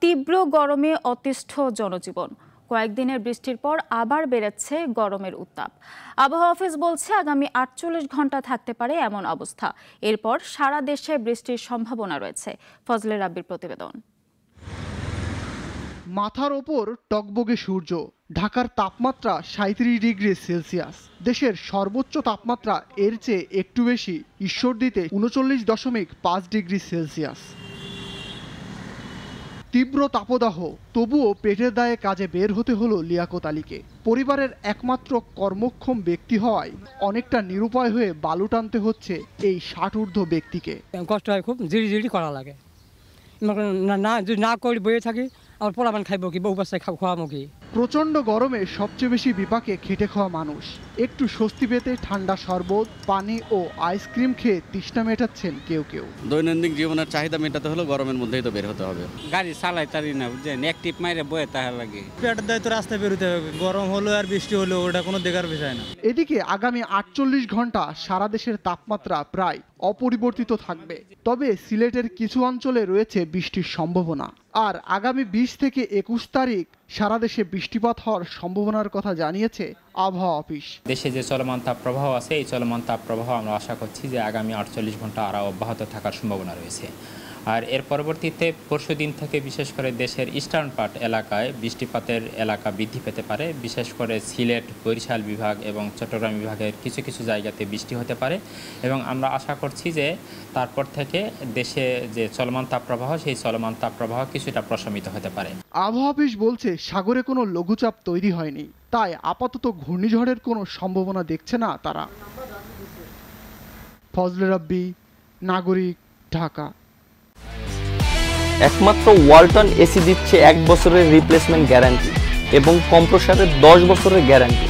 তীব্র গরমে অতিষ্ঠ জনজীবন। কয়েকদিনের বৃষ্টির পর আবার বেড়েছে গরমের উত্তাপ। আবহাওয়া অফিস বলছে আগামী ৪৮ ঘন্টা থাকতে পারে এমন অবস্থা। এরপর সারা দেশে বৃষ্টির সম্ভাবনা রয়েছে। ফজলে রাব্বির প্রতিবেদন। মাথার ওপর টকবগে সূর্য, ঢাকার তাপমাত্রা ৩৭ ডিগ্রি সেলসিয়াস। দেশের সর্বোচ্চ তাপমাত্রা এর চেয়ে একটু বেশি, ঈশ্বরদীতে ৩৯.৫ ডিগ্রি সেলসিয়াস। তীব্র তাপদাহ, তবুও পেটের দায়ে কাজে বের হতে হলো লিয়াকত আলীকে। পরিবারের একমাত্র কর্মক্ষম ব্যক্তি হওয়ায় অনেকটা নিরুপায় হয়ে বালু টানতে হচ্ছে এই ৬০ ঊর্ধ্ব ব্যক্তিকে। কষ্ট হয়, খুব জিরি করা লাগে। না যদি না করে বয়ে থাকি, আমার পোলাপান খাইব কি, বউ বাচ্চায় খাওয়াবো কি। প্রচণ্ড গরমে সবচেয়ে বেশি বিপাকে খেটে খাওয়া মানুষ একটু স্বস্তি পেতে ঠান্ডা শরবত, পানি ও আইসক্রিম খেয়ে তৃষ্ণা মেটাচ্ছেন কেউ কেউ। দৈনন্দিন জীবনের চাহিদা মেটাতে হলে গরমের মধ্যেই তো বের হতে হবে। গাড়ি চালাই তারি না, বুঝছেন, একটিপ মাইরে বয়ে তাহার লাগে। পেটের দায়িত্ব রাস্তায় বেরোতে হবে, গরম হলো আর বৃষ্টি হলো ওটা কোনো দেখার বিষয় না। এদিকে আগামী ৪৮ ঘন্টা সারা দেশের তাপমাত্রা প্রায় অপরিবর্তিত থাকবে। তবে সিলেটের কিছু অঞ্চলে রয়েছে বৃষ্টির সম্ভাবনা। আর আগামী ২০ থেকে ২১ তারিখ সারা দেশে বৃষ্টিপাত হওয়ার সম্ভাবনার কথা জানিয়েছে আবহাওয়া অফিস। দেশে যে চলমান তাপপ্রবাহ আছে, এই চলমান তাপপ্রবাহ আমরা আশা করছি যে আগামী ৪৮ ঘন্টা আরও অব্যাহত থাকার সম্ভাবনা রয়েছে। আর এর পরবর্তীতে পরশুদিন থেকে বিশেষ করে দেশের ইস্টার্ন পার্ট এলাকায় বৃষ্টিপাতের এলাকা বৃদ্ধি পেতে পারে। বিশেষ করে সিলেট, বরিশাল বিভাগ এবং চট্টগ্রাম বিভাগের কিছু কিছু জায়গাতে বৃষ্টি হতে পারে এবং আমরা আশা করছি যে তারপর থেকে দেশে যে চলমান তাপপ্রবাহ, সেই চলমান তাপপ্রবাহ কিছুটা প্রশমিত হতে পারে। আবহাওয়া অফিস বলছে সাগরে কোনো লঘুচাপ তৈরি হয়নি, তাই আপাতত ঘূর্ণিঝড়ের কোনো সম্ভাবনা দেখছে না তারা। ফজলে রাব্বি, নাগরিক, ঢাকা। একমাত্র ওয়ালটন এসি দিচ্ছে ১ বছরের রিপ্লেসমেন্ট গ্যারান্টি এবং কম্প্রেসারের ১০ বছরের গ্যারান্টি।